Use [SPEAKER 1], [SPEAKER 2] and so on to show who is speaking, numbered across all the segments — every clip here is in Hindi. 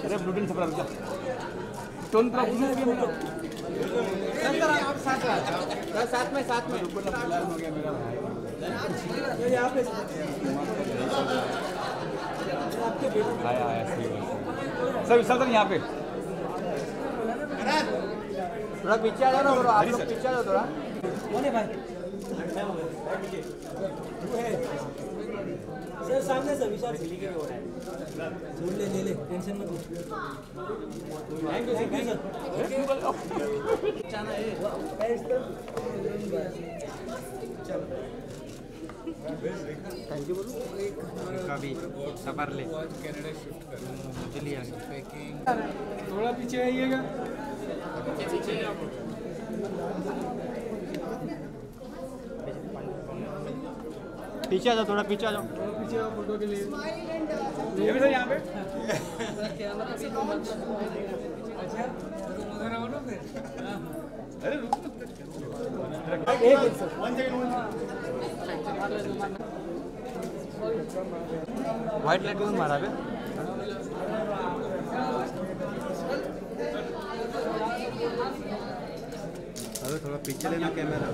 [SPEAKER 1] अरे ब्लूटूथ छपरा रुक जा टोन का ब्लूटूथ भी मेरा सर आप साथ में रुको ना फिलहाल हो गया मेरा ये यहां पे आपके बेटे आया सही बात सर यहां पे थोड़ा पीछे आ जाओ ना आप लोग पीछे आ जाओ थोड़ा बोले भाई सर सामने से विशाल सिली के हो रहा है छोड़ ले टेंशन मत लो थैंक यू सर जाना है थैंक यू बोलो कभी सफर ले कनाडा शिफ्ट कर चलिए आगे थोड़ा पीछे आइएगा पीछे आ जाओ थोड़ा पीछे आ जाओ फोटो के लिए ये भी सर यहाँ पे अच्छा उधर आओ ना फिर अरे रुक व्हाइट लाइट क्यों मारा बे अरे थोड़ा पीछे लेना camera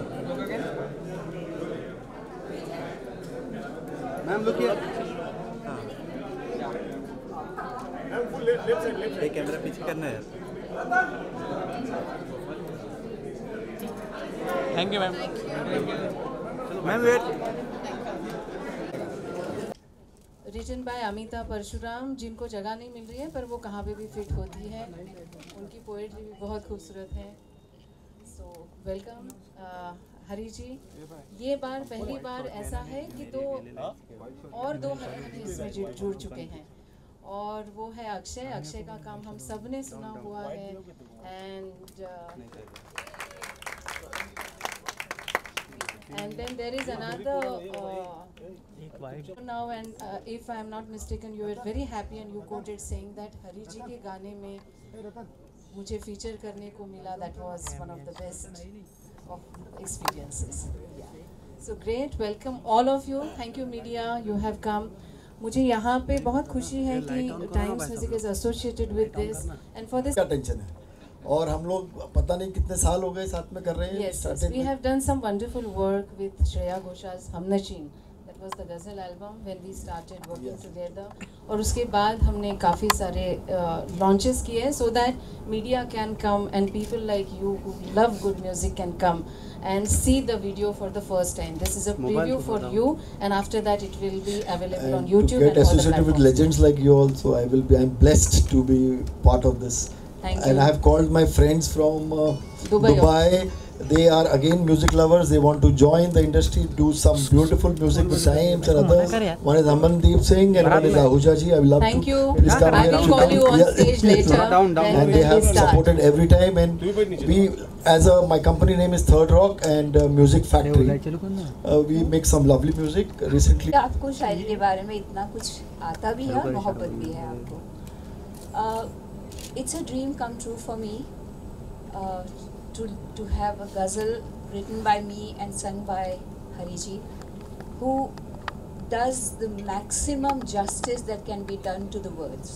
[SPEAKER 1] ma'am look here ma'am full left side camera पीछे करना है thank you ma'am ma'am wait
[SPEAKER 2] written by Amita Parshuram जिनको जगह नहीं मिल रही है पर वो कहाँ पे भी फिट होती है उनकी पोएट्री भी बहुत खूबसूरत है सो वेलकम हरी जी ये बार पहली बार ऐसा है कि दो हरी इसमें जुड़ चुके हैं और वो है अक्षय का काम हम सब ने सुना हुआ है and then there is another now and if I am not mistaken you were very happy and you quoted saying that हरी जी के गाने में मुझे फीचर करने को मिला that was one of the best of experiences. So great, welcome all of you. Thank you media, you have come. मुझे यहाँ पे बहुत खुशी है कि times music is associated with this and for this
[SPEAKER 3] क्या टेंशन है और हम लोग पता नहीं कितने साल हो गए साथ में कर रहे हैं.
[SPEAKER 2] Yes, we have done some wonderful work with Shreya Ghoshal's Hamnashin. That was the ghazal album when we started working together. और उसके बाद हमने काफ़ी सारे launches किए so that media can come and people like you who love good music can come and see the video for the first time. This is a preview for you and after that it will be available on YouTube.
[SPEAKER 3] To get associated with legends like you also, I'm blessed to be part of this.
[SPEAKER 2] Thank you.
[SPEAKER 3] And I have called my friends from Dubai. They are again music lovers. They want to join the industry, do some beautiful music with Times and others. One is Amandeep Singh and one is Ahuja ji. I will love
[SPEAKER 2] Thank
[SPEAKER 3] to.
[SPEAKER 2] you.
[SPEAKER 3] Please come
[SPEAKER 2] I will call you on stage later.
[SPEAKER 3] And they have supported every time. And we, my company name is Third Rock and Music Factory. We make some lovely music recently.
[SPEAKER 4] आपको शायरी के बारे में इतना कुछ आता भी है, मोहब्बत भी है आपको. It's a dream come true for me to have a ghazal written by me and sung by Hari ji, who does the maximum justice that can be done to the words.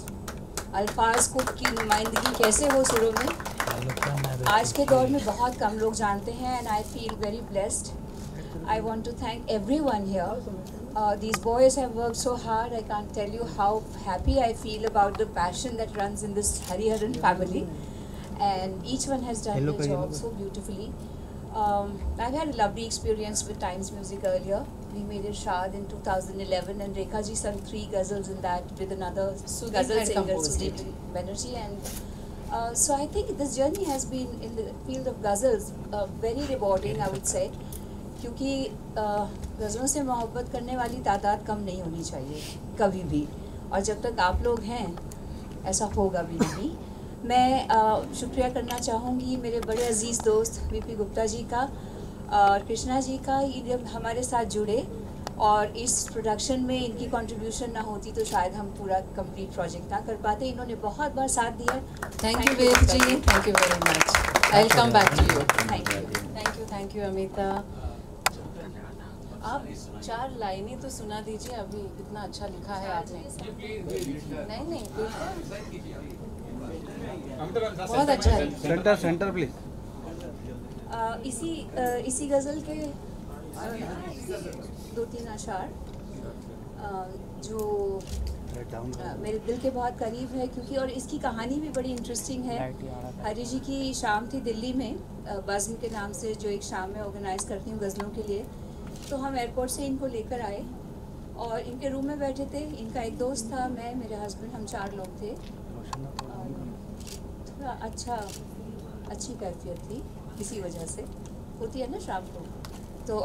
[SPEAKER 4] अल्फाज को की नुमाइंदगी कैसे हो सुरों में आज के दौर में बहुत कम लोग जानते हैं and I feel very blessed. I want to thank everyone here. These boys have worked so hard. I can't tell you how happy I feel about the passion that runs in this Hariharan family. And each one has done their job so beautifully. I've had a lovely experience with Times Music earlier. We made Irshad in 2011 and Rekha ji sung 3 ghazals in that with another ghazal singer, Sudeep Banerjee. And so I think this journey has been in the field of ghazals very rewarding, I would say. क्योंकि गज़लों से मोहब्बत करने वाली तादाद कम नहीं होनी चाहिए कभी भी और जब तक आप लोग हैं ऐसा होगा भी नहीं. मैं शुक्रिया करना चाहूँगी मेरे बड़े अजीज़ दोस्त वीपी गुप्ता जी का और कृष्णा जी का. ये जब हमारे साथ जुड़े और इस प्रोडक्शन में इनकी कंट्रीब्यूशन ना होती तो शायद हम पूरा कंप्लीट प्रोजेक्ट ना कर पाते. इन्होंने बहुत बार साथ दिया.
[SPEAKER 2] Thank you Ved ji, thank you very much. I will come back to you.
[SPEAKER 4] Thank you
[SPEAKER 2] Amita. आप 4 लाइनें तो सुना दीजिए अभी, इतना अच्छा लिखा है आपने। नहीं बहुत अच्छा है।
[SPEAKER 1] Centre please.
[SPEAKER 4] इसी गज़ल के 2-3 अशार जो मेरे दिल के बहुत करीब है, क्योंकि और इसकी कहानी भी बड़ी इंटरेस्टिंग है। हरी जी की शाम थी दिल्ली में, बज़्म के नाम से जो एक शाम में ऑर्गेनाइज़ करती हूँ गज़लों के लिए। तो हम एयरपोर्ट से इनको लेकर आए और इनके रूम में बैठे थे। इनका एक दोस्त था, मैं, मेरे हस्बैंड, हम 4 लोग थे। थोड़ा अच्छी कैफियत थी किसी वजह से, होती है ना शाम को। तो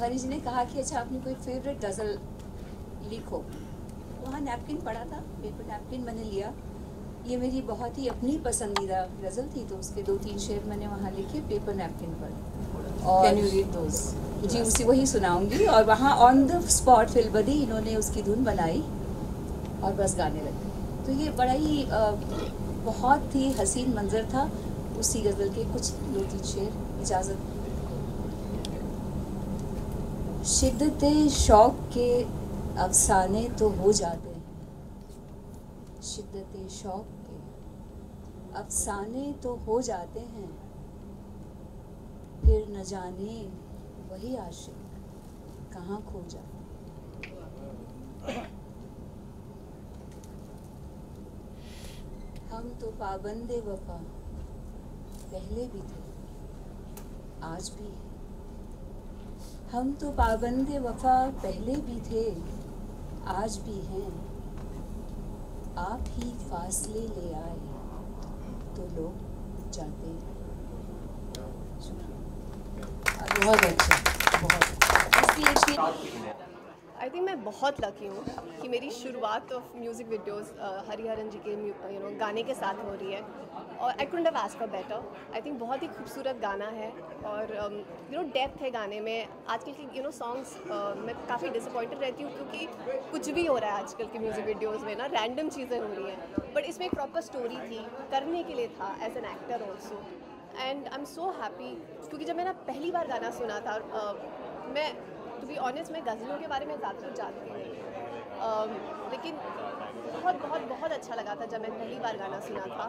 [SPEAKER 4] हरी जी ने कहा कि अच्छा आपने कोई फेवरेट गज़ल लिखो। वहाँ नैपकिन पड़ा था, पेपर नैपकिन मैंने लिया। ये मेरी बहुत ही अपनी पसंदीदा गज़ल थी, तो उसके 2-3 शेर मैंने वहाँ लिखे पेपर नैपकिन पर। और
[SPEAKER 2] कैन यू रीड दोस?
[SPEAKER 4] जी वही सुनाऊंगी। और वहाँ ऑन द स्पॉट फिलबदी इन्होंने उसकी धुन बनाई और बस गाने लगे। तो ये बड़ा ही बहुत ही हसीन मंजर था उसी गज़ल के कुछ 2-3 शेर। इजाज़त। शिद्दते शौक़ के अफसाने तो हो जाते हैं, शिद्दते शौक़ के अफसाने तो हो जाते हैं, फिर न जाने वही आशिक कहाँ खो जाते। हम तो पाबंदे वफा पहले भी थे, आज भी है। हम तो पाबंदे वफा पहले भी थे, आज भी हैं। आप ही फासले ले आए तो लोग जाते हैं।
[SPEAKER 2] बहुत अच्छा, बहुत।
[SPEAKER 5] आई थिंक मैं बहुत लकी हूँ कि मेरी शुरुआत ऑफ म्यूज़िक वीडियोस हरिहरन जी के गाने के साथ हो रही है, और I couldn't have asked for better. I think बहुत ही खूबसूरत गाना है, और डेप्थ है गाने में। आजकल के सॉन्ग्स मैं काफ़ी डिसअपॉइंटेड रहती हूँ, क्योंकि कुछ भी हो रहा है आजकल के म्यूज़िक वीडियोज़ में ना, रैंडम चीज़ें हो रही हैं। बट इसमें एक प्रॉपर स्टोरी थी, करने के लिए था as an actor also. And I am so happy, क्योंकि जब मैंने पहली बार गाना सुना था, मैं टू बी ऑनेस्ट मैं गज़लों के बारे में ज़्यादा कुछ जानती नहीं, लेकिन बहुत बहुत बहुत अच्छा लगा था जब मैंने पहली बार गाना सुना था।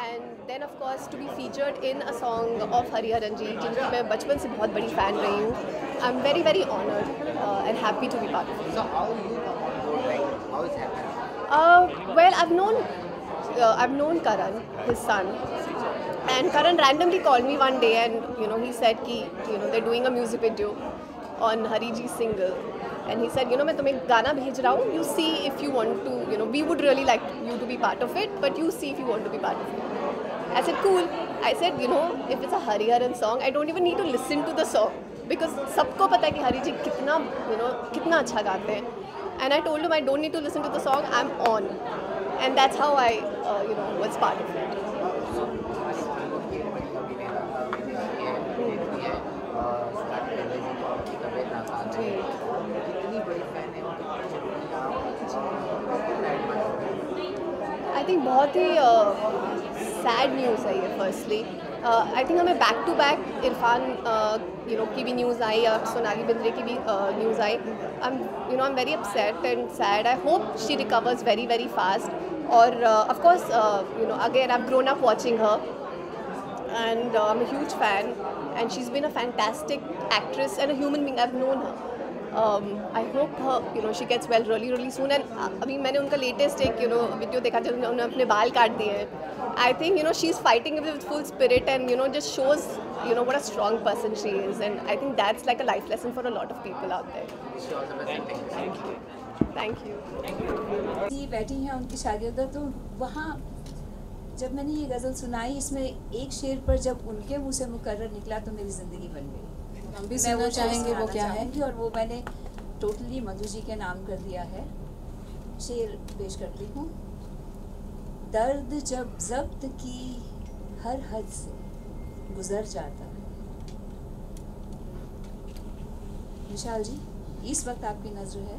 [SPEAKER 5] And then of course to be featured in a song of Hariharan ji, जिनकी मैं बचपन से बहुत बड़ी फ़ैन रही हूँ। I am very very honoured and happy to be part of it. Well, I've known Karan, his son, and Karan randomly called me one day, and he said कि they're doing a music video on Hari Ji's single, and he said मैं तुम्हें गाना भेज रहा हूँ, you see if you want to, we would really like you to be part of it, but you see if you want to be part of it. I said cool. I said if it's a Hariharan song, I don't even need to listen to the song, because सबको पता है कि हरी जी कितना अच्छा गाते हैं. And I told him I don't need to listen to the song, I'm on. And that's how I, was part of it. I think बहुत ही sad news है ये firstly. I think हमें back to back इरफान की भी न्यूज़ आई और सोनाली बिंद्रे की भी news I. I'm very upset and sad. I hope she recovers very very fast. Or of course again I've grown up watching her, and I'm a huge fan, and she's been a fantastic actress and a human being. I've known her. I hope her she gets well really really soon. And अभी मैंने उनका latest एक वीडियो देखा जब उन्होंने अपने बाल काट दिए हैं. I think she's fighting with full spirit, and just shows what a strong person she is, and I think that's like a life lesson for a lot of people out there. Thank you.
[SPEAKER 4] ये बैठी हैं उनकी शागिर्दा, तो वहाँ जब मैंने ये गज़ल सुनाई, इसमें एक शेर पर जब उनके मुँह से मुकर्रर निकला तो मेरी ज़िंदगी बन गई.
[SPEAKER 2] हम भी सुनना चाहेंगे वो क्या है,
[SPEAKER 4] और वो मैंने टोटली मधु जी के नाम कर दिया है. शेर पेश करती हूँ. दर्द जब ज़ब्त की हर हद से गुज़र जाता है. विशाल जी, इस वक्त आपकी नज़र है.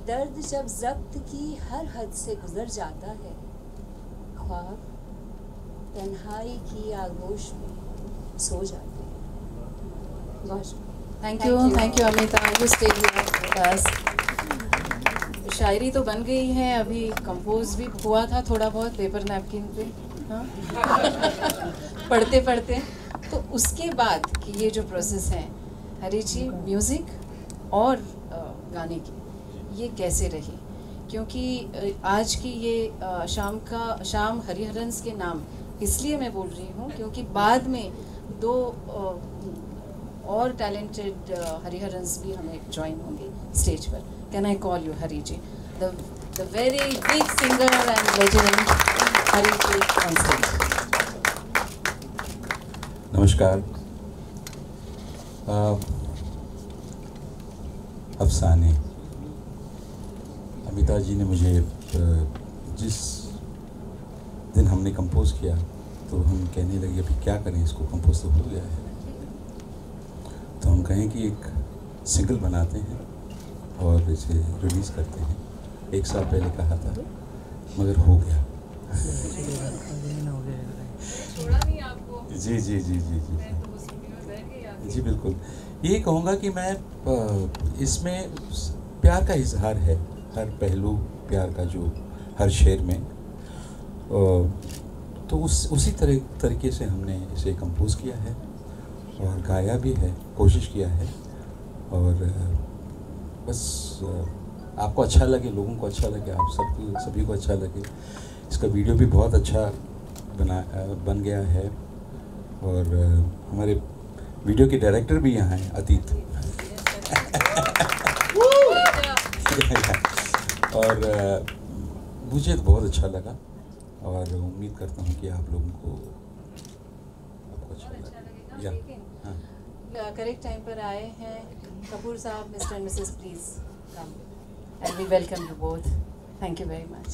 [SPEAKER 4] दर्द जब ज़ब्त की हर हद से गुज़र जाता है, ख्वाब तन्हाई की आगोश में सो जाते हैं. बहुत
[SPEAKER 2] Thank you Amita, you stay here with us. शायरी तो बन गई है, अभी कंपोज भी हुआ था थोड़ा बहुत पेपर नैपकिन पे, हाँ पढ़ते पढ़ते। तो उसके बाद कि ये जो प्रोसेस है हरी जी, म्यूज़िक और गाने की, ये कैसे रही? क्योंकि आज की ये शाम हरिहरन्स के नाम इसलिए मैं बोल रही हूँ क्योंकि बाद में दो और टैलेंटेड हरिहरन्स भी हमें ज्वाइन होंगे स्टेज पर। Can I call you Hari ji, the very big singer and legend Hari ji on stage.
[SPEAKER 6] नमस्कार। अफसाने अमिता जी ने मुझे जिस दिन हमने कंपोज किया तो हम कहने लगे अभी क्या करें, इसको कंपोज तो हो गया है, तो हम कहें कि एक सिंगल बनाते हैं और इसे रिलीज़ करते हैं। 1 साल पहले कहा था मगर हो गया। जी जी जी जी जी जी बिल्कुल। ये कहूँगा कि मैं इसमें प्यार का इजहार है, हर पहलू प्यार का जो हर शेर में, तो उसी तरीके से हमने इसे कंपोज किया है और गाया भी है, कोशिश किया है। और बस आपको अच्छा लगे, लोगों को अच्छा लगे, आप सभी को अच्छा लगे। इसका वीडियो भी बहुत अच्छा बन गया है और हमारे वीडियो के डायरेक्टर भी यहाँ हैं, अतीत और मुझे तो बहुत अच्छा लगा और उम्मीद करता हूँ कि आप लोगों को अच्छा लगेगा।
[SPEAKER 2] हाँ, करेक्ट टाइम पर आए हैं Kapoor sahab, mister and Mrs, please come and we welcome you both. Thank you very much.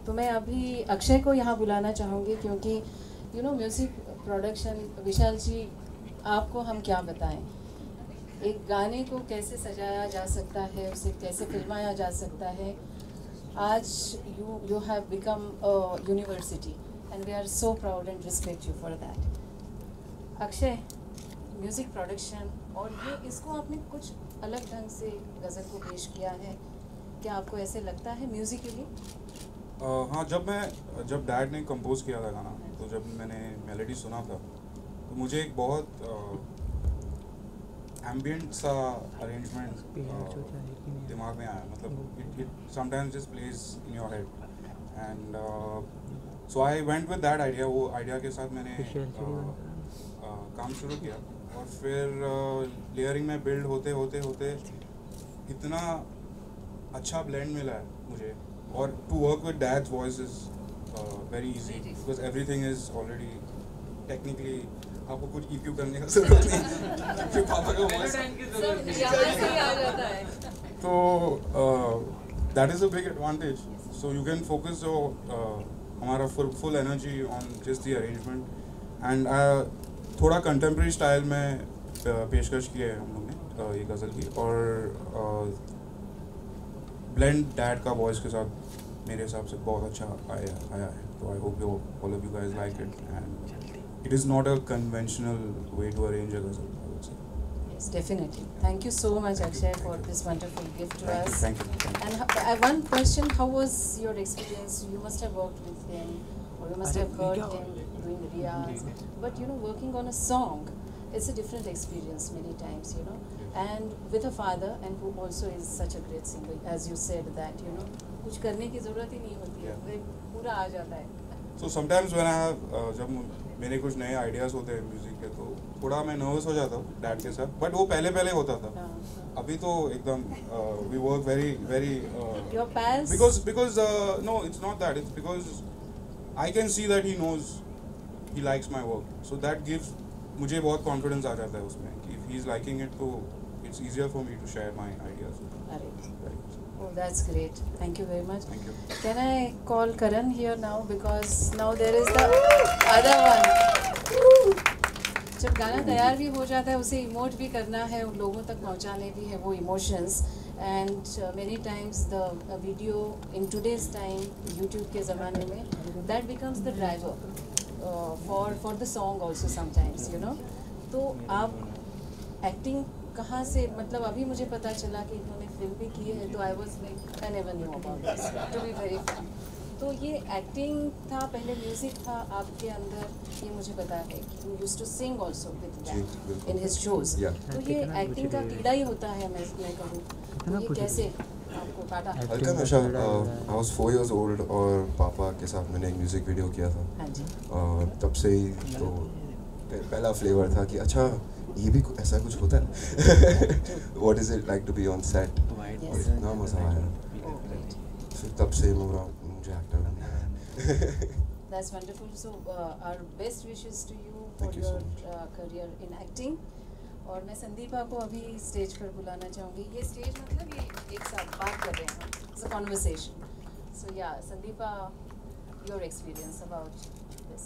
[SPEAKER 2] तो मैं अभी अक्षय को यहाँ बुलाना चाहूँगी क्योंकि you know music production, Vishal ji आपको हम क्या बताएं, एक गाने को कैसे सजाया जा सकता है, उसे कैसे फिल्माया जा सकता है। आज you have become a university and we are so proud and respect you for that. Akshay, music production और ये इसको आपने कुछ अलग ढंग से गज़ल को पेश किया है, क्या आपको ऐसे लगता है म्यूज़िकली?
[SPEAKER 7] हाँ, जब डैड ने कंपोज किया था गाना, तो जब मैंने मेलोडी सुना था तो मुझे एक बहुत एम्बिएंट सा अरेंजमेंट दिमाग में आया। मतलब it sometimes just plays in your head and so I went with that idea. वो आइडिया के साथ मैंने काम शुरू किया और फिर लेयरिंग में बिल्ड होते होते होते इतना अच्छा ब्लेंड मिला है मुझे। और to work with dad's voice is very easy because everything is already technically, आपको कुछ EQ करने का जरूरत नहीं फिर पापा का वॉइस
[SPEAKER 2] आ जाता है।
[SPEAKER 7] तो that is a big advantage. So you can focus हमारा full energy on just the arrangement and थोड़ा कंटेम्प्रेरी स्टाइल में पेशकश की है हम लोग ने ये गज़ल की। और ब्लेंड डैड का वॉइस के साथ मेरे हिसाब से बहुत अच्छा आया है। तो I hope all of you guys like it and it is not a conventional way to arrange a ghazal, I would say.
[SPEAKER 2] Yes, definitely. Thank you so much, Akshay, for this wonderful gift to us.
[SPEAKER 7] Thank you.
[SPEAKER 2] And one question, how was your experience? You must have worked with him, or you must have heard him doing riyaz. But you know, working on a song, it's a different experience many times, you know. And with a father, and who also is such a great singer, as you said that, you know, कुछ करने की ज़रूरत ही नहीं होती है, वो पूरा आ जाता है.
[SPEAKER 7] So sometimes when I have जब मेरे कुछ नए आइडियाज़ होते हैं म्यूज़िक के, तो थोड़ा मैं नर्वस हो जाता हूँ डैड के साथ, बट वो पहले होता था। अभी तो एकदम we work very
[SPEAKER 2] your pals?
[SPEAKER 7] because no, it's not that, it's because I can see that he knows he likes my work, so that gives मुझे बहुत कॉन्फिडेंस आ जाता है उसमें कि if he is liking it, तो it's easier for me to share my ideas with him.
[SPEAKER 2] Oh, that's great. Thank you very much.
[SPEAKER 7] Thank you.
[SPEAKER 2] Can I call Karan here now, because now there is the other one. जब गाना तैयार भी हो जाता है, उसे इमोट भी करना है, उन लोगों तक पहुंचाने भी है वो emotions, and many times the video in today's time YouTube के ज़माने में that becomes the driver for the song also sometimes, you know. तो आप एक्टिंग कहाँ से, मतलब अभी मुझे पता चला कि इन्होंने फिल्म भी की है, तो I was like I never knew about this, to be very frank. तो ये एक्टिंग था, पहले म्यूज़िक था आपके अंदर, ये मुझे पता है कि you used to sing also with that in his shows. तो ये एक्टिंग का कीड़ा ही होता है, मैं कहूँ। तो ये कैसे आपको काटा?
[SPEAKER 8] हल्का नशा। आई वाज 4 years old और पापा के साथ मैंने एक म्यूज़िक वीडियो किया था।
[SPEAKER 2] हाँ जी।
[SPEAKER 8] तब से ही तो पहला फ्लेवर था कि अच्छा ये भी ऐसा कुछ होता है। What is it like to be on set. और इतना मज़ा आया, फिर तब से मुझे एक्टर बनना है।
[SPEAKER 2] That's wonderful. So our best wishes to you for your career in acting. और मैं संदीपा को अभी स्टेज पर बुलाना चाहूँगी। ये स्टेज मतलब ये एक साथ बात कर रहे हैं, it's a conversation. So yeah, Sandeepa, your experience about this.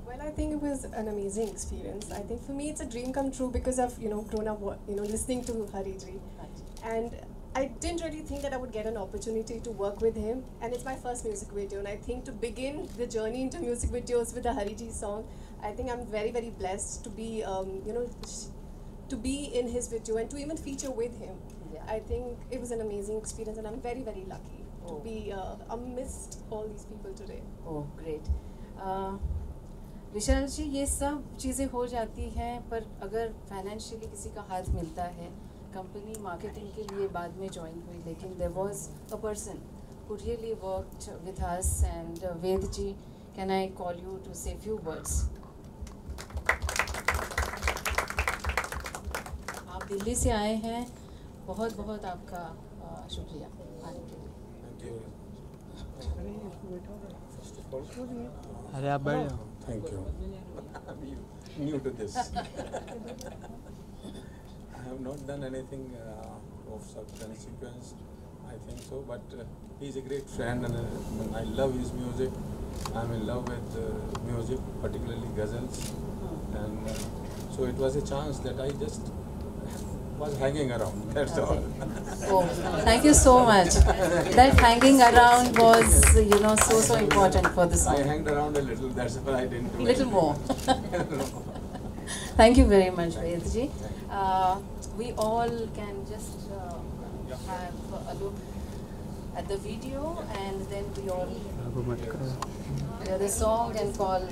[SPEAKER 5] Well, I think it was an amazing experience. I think for me it's a dream come true because I've grown up listening to Hari Ji, and I didn't really think that I would get an opportunity to work with him, and it's my first music video. And I think to begin the journey into music videos with the Hari Ji song, I think I'm very, very blessed to be to be in his video and to even feature with him.
[SPEAKER 2] Yeah.
[SPEAKER 5] I think it was an amazing experience, and I'm very, very lucky to be amidst all these people today.
[SPEAKER 2] Oh, great. विशाल जी, ये सब चीज़ें हो जाती हैं, पर अगर फाइनेंशियली किसी का हाथ मिलता है, कंपनी मार्केटिंग के लिए बाद में ज्वाइन हुई, लेकिन there was a person who really worked with us. And Ved ji, can I call you to say few words? आप दिल्ली से आए हैं, बहुत बहुत आपका शुक्रिया आने के लिए।
[SPEAKER 1] अरे आप बैठ जाओ।
[SPEAKER 6] Thank you. I'm new to this. I have not done anything of such consequence, I think so, but he's a great friend and I love his music. I'm in love with music, particularly ghazals, and so it was a chance that I just was hanging around, that's all.
[SPEAKER 2] Oh, thank you so much. That hanging around was, so important for the song.
[SPEAKER 6] I hanged around a little, that's why I didn't do
[SPEAKER 2] Little
[SPEAKER 6] anything.
[SPEAKER 2] more. Thank you very much, Ved ji. We all can just have a look at the video, and then we all hear the song and call.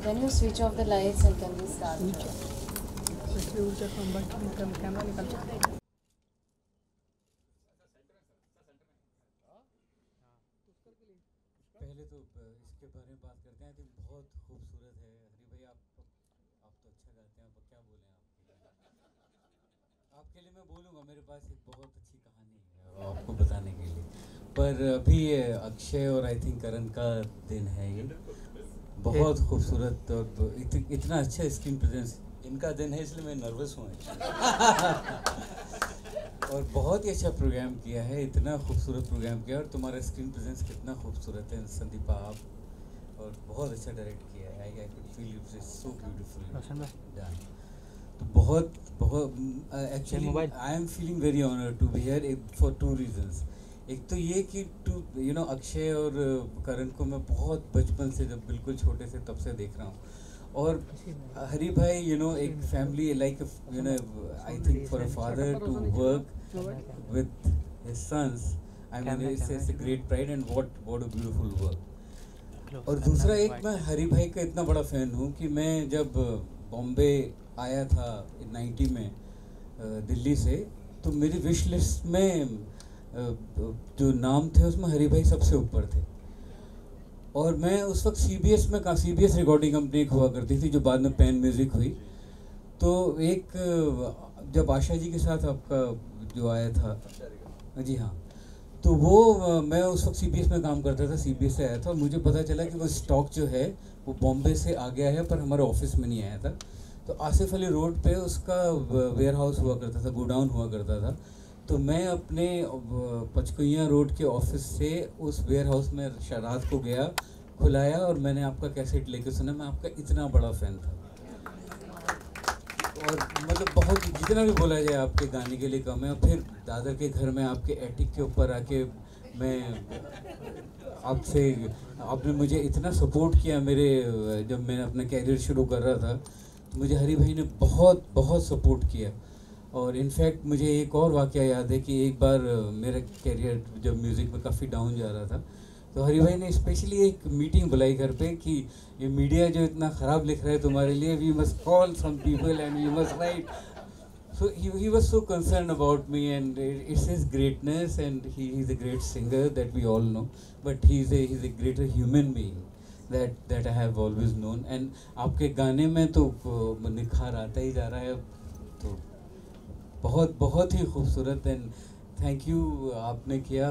[SPEAKER 2] Can you switch off the lights and can we start?
[SPEAKER 9] पहले तो इसके बारे में बात करते हैं कि बहुत खूबसूरत है। हरी भाई, आप तो अच्छा गाते हैं, आप क्या बोलें? आपके लिए मैं बोलूँगा, मेरे पास एक बहुत अच्छी कहानी है आपको बताने के लिए, पर अभी अक्षय और आई थिंक करण का दिन है, ये बहुत खूबसूरत और इतना अच्छा स्क्रीन प्रेजेंस इनका दिन है, इसलिए मैं नर्वस हूँ और बहुत ही अच्छा प्रोग्राम किया है, इतना खूबसूरत प्रोग्राम किया, और तुम्हारा स्क्रीन प्रेजेंस कितना खूबसूरत है संदीपा आप, और बहुत अच्छा डायरेक्ट किया है। I could feel it is so beautiful done. तो बहुत actually I am feeling very honoured to be here for 2 reasons। एक तो ये कि अक्षय और करण को मैं बहुत बचपन से, जब बिल्कुल छोटे से तब से देख रहा हूँ, और हरी भाई एक family like I think for a father to work with his sons, I mean it's a great pride and what a beautiful work। और दूसरा एक, मैं हरी भाई का इतना बड़ा फ़ैन हूँ कि मैं जब बॉम्बे आया था 90 में दिल्ली से, तो मेरी विश लिस्ट में जो नाम थे उसमें हरी भाई सबसे ऊपर थे, और मैं उस वक्त CBS रिकॉर्डिंग कंपनी एक हुआ करती थी जो बाद में पैन म्यूज़िक हुई। तो एक जब आशा जी के साथ आपका जो आया था, जी हाँ, तो वो मैं उस वक्त CBS में काम करता था, CBS से आया था, और मुझे पता चला कि वो स्टॉक जो है वो बॉम्बे से आ गया है, पर हमारे ऑफिस में नहीं आया था। तो आसिफ अली रोड पे उसका वेयर हाउस हुआ करता था, गोडाउन हुआ करता था। तो मैं अपने पचकुइयाँ रोड के ऑफिस से उस वेयर हाउस में रात को गया, खुलाया, और मैंने आपका कैसेट लेके सुना। मैं आपका इतना बड़ा फ़ैन था। और मतलब बहुत जितना भी बोला जाए आपके गाने के लिए कम है। और फिर दादर के घर में आपके एटिक के ऊपर आके मैं आपने मुझे इतना सपोर्ट किया मेरे जब मैंने अपना कैरियर शुरू कर रहा था, तो मुझे हरी भाई ने बहुत बहुत सपोर्ट किया। और इनफैक्ट मुझे एक और वाक़या याद है कि एक बार मेरा कैरियर जब म्यूज़िक में काफ़ी डाउन जा रहा था, तो हरी भाई ने स्पेशली एक मीटिंग बुलाई घर पे कि ये मीडिया जो इतना ख़राब लिख रहा है तुम्हारे लिए, we must call some people and we must write. So he was so concerned about me, and it's his greatness, and he is a great singer that we all know, but he's a greater human being that I have always known. And आपके गाने में तो निखार आता ही जा रहा है, तो बहुत बहुत ही खूबसूरत। एंड थैंक यू आपने किया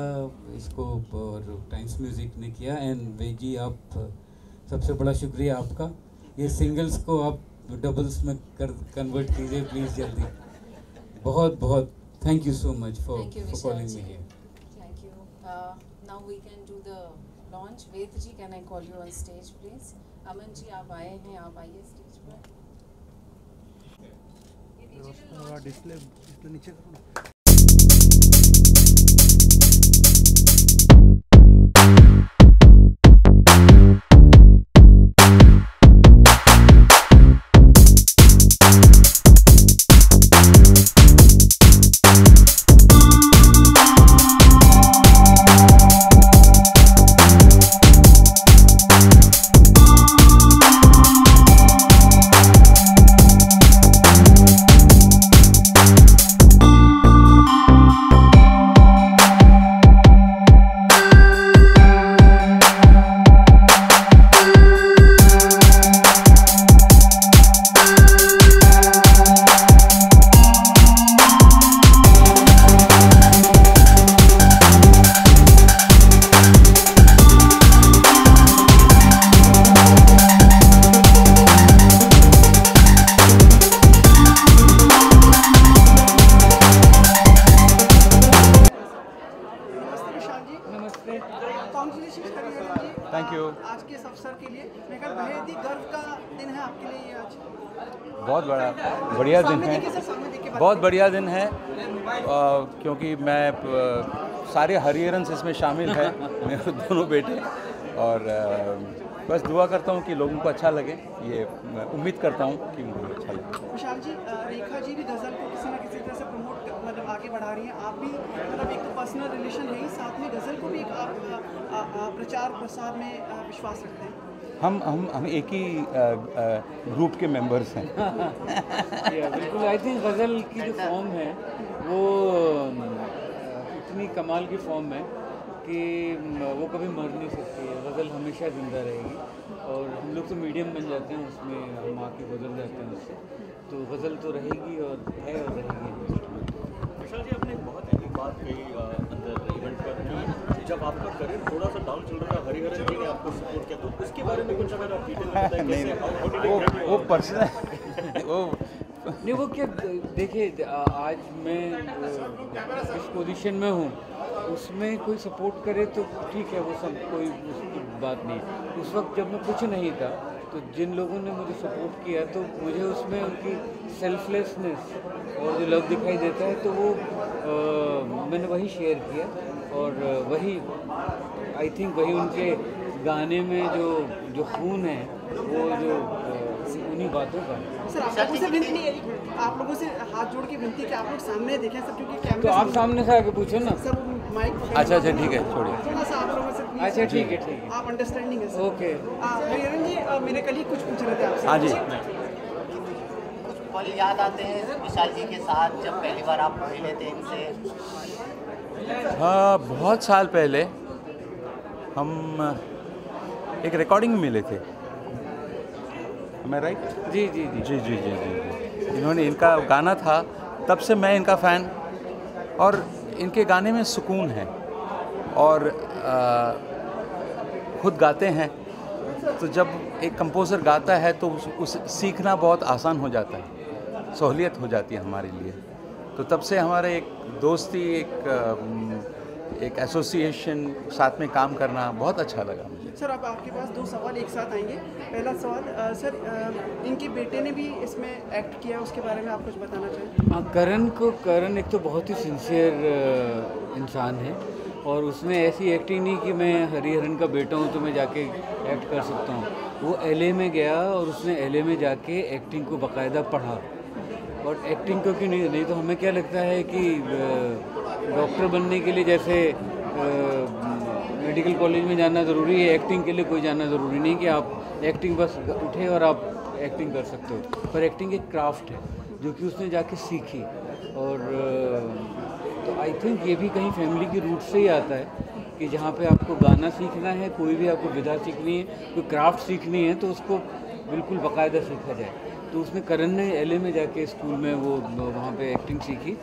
[SPEAKER 9] इसको, और टाइम्स म्यूज़िक ने किया। एंड वेद जी, आप सबसे बड़ा शुक्रिया आपका। ये सिंगल्स को आप डबल्स में कन्वर्ट कीजिए प्लीज़ जल्दी। बहुत बहुत thank you so much for calling me here.
[SPEAKER 2] Thank you. Now we can do the launch. Ved ji, can I call you on stage please? Aman ji आप आए हैं, आप आइए स्टेज पर।
[SPEAKER 1] डिस्प्ले नीचे करो ना।
[SPEAKER 10] Thank you.
[SPEAKER 1] आज के इस अवसर के लिए मैं कल बेहद ही गर्व का दिन है आपके लिए ये आज।
[SPEAKER 10] बहुत बढ़िया दिन है, बहुत बढ़िया दिन है, क्योंकि मैं सारे हरिहरन्स इसमें शामिल हैं, मेरे दोनों बेटे, और बस दुआ करता हूँ कि लोगों को अच्छा लगे, ये उम्मीद करता हूँ कि उनको अच्छा लगे।
[SPEAKER 1] विशाल जी, रेखा जी भी गज़ल को किसी न किसी तरह से प्रमोट मतलब आगे बढ़ा रही हैं, आप भी मतलब एक तो पर्सनल रिलेशन है ही, साथ में गज़ल को भी एक आप प्रचार प्रसार में विश्वास रखते हैं।
[SPEAKER 10] हम एक ही ग्रुप के मेंबर्स हैं।
[SPEAKER 9] बिल्कुल, आई थिंक गज़ल की जो फॉर्म है वो इतनी कमाल की फॉर्म है कि वो कभी मर नहीं सकती है, गज़ल हमेशा ज़िंदा रहेगी। और हम लोग तो मीडियम बन जाते हैं उसमें, हम आके गुजर जाते हैं उससे, तो गज़ल तो रहेगी और है और रहेगी।
[SPEAKER 11] विशाल जी, आपने बहुत एक बात कही अंदर इवेंट पर कि जब आपका करियर थोड़ा सा डाउन चल रहा था, हरिहरन जी ने आपको सपोर्ट किया, तो उसके बारे में कुछ अगर आप डिटेल में बताएं।
[SPEAKER 10] वो पर्सनल
[SPEAKER 9] नहीं, वो क्या, देखिए आज मैं जिस पोजीशन में हूँ उसमें कोई सपोर्ट करे तो ठीक है, वो सब कोई उसकी बात नहीं। उस वक्त जब मैं कुछ नहीं था, तो जिन लोगों ने मुझे सपोर्ट किया, तो मुझे उसमें उनकी सेल्फलेसनेस और जो लव दिखाई देता है, तो वो मैंने वही शेयर किया, और वही आई थिंक वही उनके गाने में जो खून है, वो जो उन्हीं बातों का।
[SPEAKER 1] सर, आप लोगों से हाथ जोड़ के विनती कि आप लोग सामने देखें सर, क्योंकि कैमरे
[SPEAKER 9] तो आप सामने से आके पूछो ना
[SPEAKER 1] सर, माइक।
[SPEAKER 10] अच्छा ठीक है, छोड़िए।
[SPEAKER 1] थोड़ा सा आप लोगों से
[SPEAKER 9] अच्छा ठीक है,
[SPEAKER 1] आप अंडरस्टैंडिंग है सर।
[SPEAKER 9] ओके।
[SPEAKER 1] हरिहरन जी, मेरे कल ही कुछ पूछ रहे थे आपसे।
[SPEAKER 10] हाँ जी।
[SPEAKER 12] कुछ पल याद आते हैं विशाल जी के साथ जब पहली बार आप मिले थे इनसे?
[SPEAKER 10] हाँ, बहुत साल पहले हम एक रिकॉर्डिंग में मिले थे, मैं राइट?
[SPEAKER 9] जी।
[SPEAKER 10] इन्होंने, इनका गाना था, तब से मैं इनका फ़ैन, और इनके गाने में सुकून है, और खुद गाते हैं, तो जब एक कंपोज़र गाता है तो उस सीखना बहुत आसान हो जाता है, सहूलियत हो जाती है हमारे लिए। तो तब से हमारे एक दोस्ती, एक एसोसिएशन, साथ में काम करना बहुत अच्छा लगा मुझे।
[SPEAKER 13] सर अब आपके पास 2 सवाल एक साथ आएंगे। पहला सवाल सर, इनके बेटे ने भी इसमें एक्ट किया, उसके बारे में आप कुछ बताना चाहें?
[SPEAKER 9] हाँ, करण एक तो बहुत ही सिंसियर इंसान है और उसने ऐसी एक्टिंग नहीं कि मैं हरिहरन का बेटा हूँ तो मैं जाके एक्ट कर सकता हूँ। वो LA में गया और उसने LA में जाके एक्टिंग को बाकायदा पढ़ा और एक्टिंग को क्यों नहीं तो हमें क्या लगता है कि डॉक्टर बनने के लिए जैसे मेडिकल कॉलेज में जाना ज़रूरी है, एक्टिंग के लिए कोई जाना ज़रूरी नहीं कि आप एक्टिंग बस उठे और आप एक्टिंग कर सकते हो। पर एक्टिंग एक क्राफ्ट है जो कि उसने जाके सीखी और तो आई थिंक ये भी कहीं फैमिली की रूट से ही आता है कि जहाँ पे आपको गाना सीखना है, कोई भी आपको विधा सीखनी है, कोई क्राफ्ट सीखनी है तो उसको बिल्कुल बाकायदा सीखा जाए। तो उसने करण ने LA में जाके स्कूल में वो वहाँ पे एक्टिंग सीखी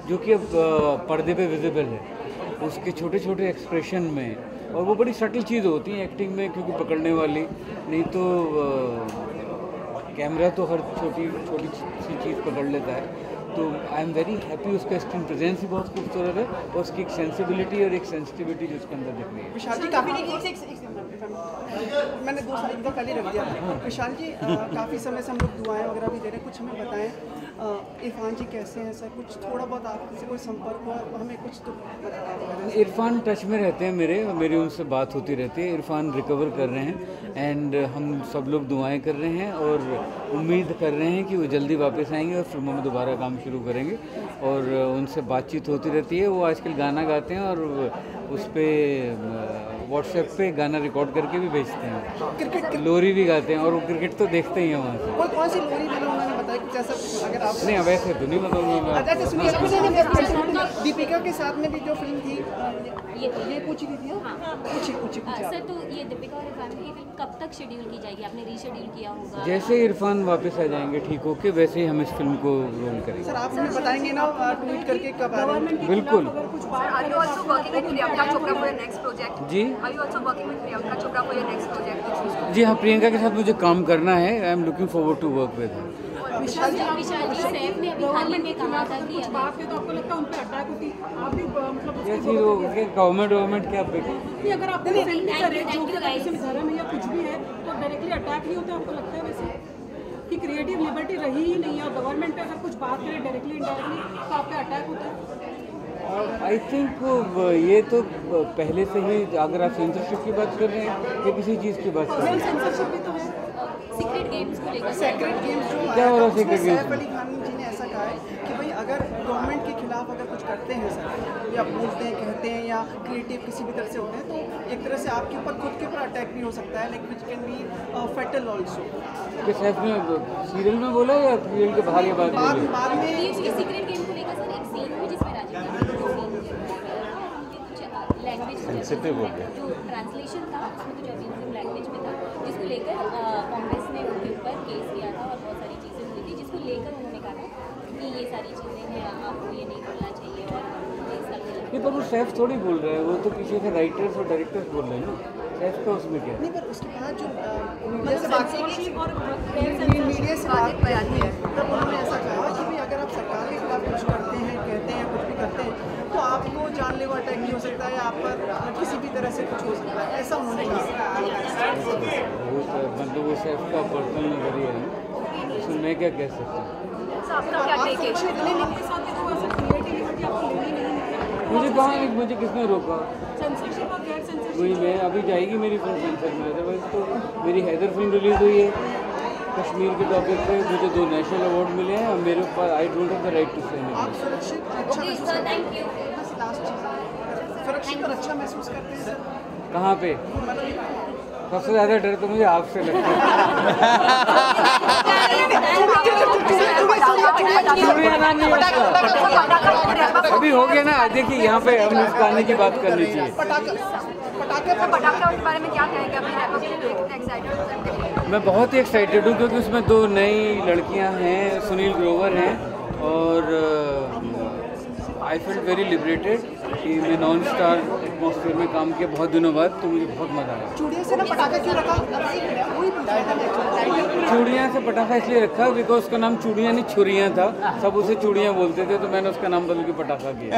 [SPEAKER 9] जो कि अब पर्दे पे विजिबल है, उसके छोटे छोटे एक्सप्रेशन में। और वो बड़ी सटल चीज़ होती है एक्टिंग में क्योंकि पकड़ने वाली, नहीं तो कैमरा तो हर छोटी सी चीज़ पकड़ लेता है। तो आई एम वेरी हैप्पी, उसका स्क्रीन प्रेजेंस ही बहुत खूबसूरत है और उसकी एक सेंसिबिलिटी और एक सेंसिटिविटी जो उसके अंदर दिख रही है।
[SPEAKER 13] विशाल जी मैंने 2 साल इनका कल ही रख दिया। विशाल जी काफ़ी समय से हम लोग दुआएं वगैरह भी दे रहे हैं, कुछ हमें बताएं इरफान जी कैसे हैं सर? कुछ थोड़ा बहुत आपसे कोई संपर्क हुआ, हमें कुछ तो बताएं।
[SPEAKER 9] इरफान टच में रहते हैं मेरी उनसे बात होती रहती है। इरफान रिकवर कर रहे हैं एंड हम सब लोग दुआएं कर रहे हैं और उम्मीद कर रहे हैं कि वो जल्दी वापस आएंगे और फिल्मों में दोबारा काम शुरू करेंगे और उनसे बातचीत होती रहती है। वो आजकल गाना गाते हैं और उस पर व्हाट्सएप पे गाना रिकॉर्ड करके भी भेजते हैं, लोरी भी गाते हैं और वो क्रिकेट तो देखते ही हैं वहाँ से।
[SPEAKER 13] कौन सी लोरी उन्होंने बताया कुछ ऐसा? अगर आप
[SPEAKER 9] नहीं वैसे तो नहीं
[SPEAKER 13] बताऊँगा। दीपिका के साथ में भी जो फिल्म थी ये पूछी थी पूछी
[SPEAKER 14] सर, तो ये दीपिका और इरफान की फिल्म कब तक शेड्यूल की जाएगी? आपने रीशेड्यूल किया होगा?
[SPEAKER 9] जैसे इरफान वापस आ जाएंगे ठीक होके वैसे ही हम इस फिल्म को रोल करेंगे।
[SPEAKER 13] सर आप हमें बताएंगे ना ट्वीट करके कब आ रहे हैं?
[SPEAKER 9] बिल्कुल जी जी हाँ, प्रियंका के साथ मुझे काम करना है। I am looking forward to work with her.
[SPEAKER 14] Vishal ji Saif ने अभी हाल ही में कहा था कि अगर
[SPEAKER 15] आपको लगता है उन पे अटैक होती आप भी मतलब
[SPEAKER 9] जैसे वो गवर्नमेंट क्या
[SPEAKER 15] नहीं, अगर आप फिल्म नहीं कर रहे जो कि किसी धर्म है या कुछ भी है तो डायरेक्टली अटैक नहीं होता? आपको लगता है वैसे कि क्रिएटिव लिबर्टी रही ही नहीं है और गवर्नमेंट पे अगर कुछ बात करें डायरेक्टली इनडायरेक्टली तो आप पे अटैक होता है?
[SPEAKER 9] आई थिंक ये तो पहले से ही, अगर आप सेंसरशिप की बात कर रहे हैं या किसी चीज़ की बात कर रहे हैं,
[SPEAKER 15] सेंसरशिप भी तो है।
[SPEAKER 14] सीक्रेट गेम्स को लेकर
[SPEAKER 13] सीक्रेट गेम्स जो
[SPEAKER 9] क्या हो रहा है? सीक्रेट गेम्स
[SPEAKER 13] सैफ अली खान जी ने ऐसा कहा है कि भाई अगर गवर्नमेंट के खिलाफ अगर कुछ करते हैं सर या बोलते हैं कहते हैं या क्रिएटिव किसी भी तरह से होते हैं तो एक तरह से आपके ऊपर खुद के ऊपर अटैक भी हो सकता है, like which can be fatal also.
[SPEAKER 9] कि सैफ ने सीरियल में बोला या सीरियल के बाहर ये बात बोली?
[SPEAKER 13] बाद में
[SPEAKER 14] सीक्रेट गेम को लेकर सर एक सीन है जिसमें लैंग्वेज
[SPEAKER 10] सेंसिटिव हो गया,
[SPEAKER 14] जो ट्रांसलेशन था उसमें कुछ अब्यूजिव लैंग्वेज में था जिसको लेकर कांग्रेस ने उनके ऊपर केस किया था और बहुत सारी चीज़ें हुई थी जिसको लेकर उन्होंने कहा था कि ये सारी चीज़ें हैं, आपको ये नहीं बोलना चाहिए और इस साल
[SPEAKER 9] नहीं, पर वो सैफ थोड़ी बोल रहा है, वो तो पीछे से राइटर्स और डायरेक्टर्स बोल रहे हैं ना। सैफ का उसमें क्या
[SPEAKER 13] नहीं, पर उसके बाद जो मीडिया से बात बयान है तब उन्होंने ऐसा कहा कि भाई अगर आप सरकार के खिलाफ कुछ करते हैं कहते हैं कुछ भी करते हैं तो आपको जानलेवा अटैक नहीं हो सकता है, आप पर किसी भी तरह से कुछ हो सकता है, ऐसा उन्होंने कहा।
[SPEAKER 9] मतलब वो सैफ का पर्सनल नजरिया है, उसमें मैं क्या कह सकता हूँ? मुझे कहाँ, मुझे किसने रोका? वही मैं अभी जाएगी मेरी फिल्म सेंसर में, अदरवाइज तो मेरी हैदर फिल्म रिलीज हुई है कश्मीर के टॉपिक पे, मुझे 2 नेशनल अवार्ड मिले हैं और मेरे ऊपर I don't have the right to say
[SPEAKER 13] अच्छा महसूस करते हैं सर?
[SPEAKER 9] कहाँ पे? सबसे ज़्यादा डर तो मुझे आपसे लगता है। अभी हो गया ना, देखिए यहाँ पे हम इस गाने की बात करनी चाहिए। मैं बहुत ही एक्साइटेड हूँ क्योंकि उसमें 2 नई लड़कियाँ हैं, सुनील ग्रोवर हैं और आई फील वेरी लिबरेटेड कि मैं नॉन स्टार एटमॉस्फेयर में काम किया बहुत दिनों बाद, तो मुझे बहुत मज़ा आया।
[SPEAKER 13] चूड़िया से ना पटाखा क्यों रखा?
[SPEAKER 9] चूड़ियाँ से पटाखा इसलिए रखा बिकॉज उसका नाम चूड़ियाँ नहीं छुरियाँ था, सब उसे चूड़ियाँ बोलते थे तो मैंने उसका नाम बदल के पटाखा किया।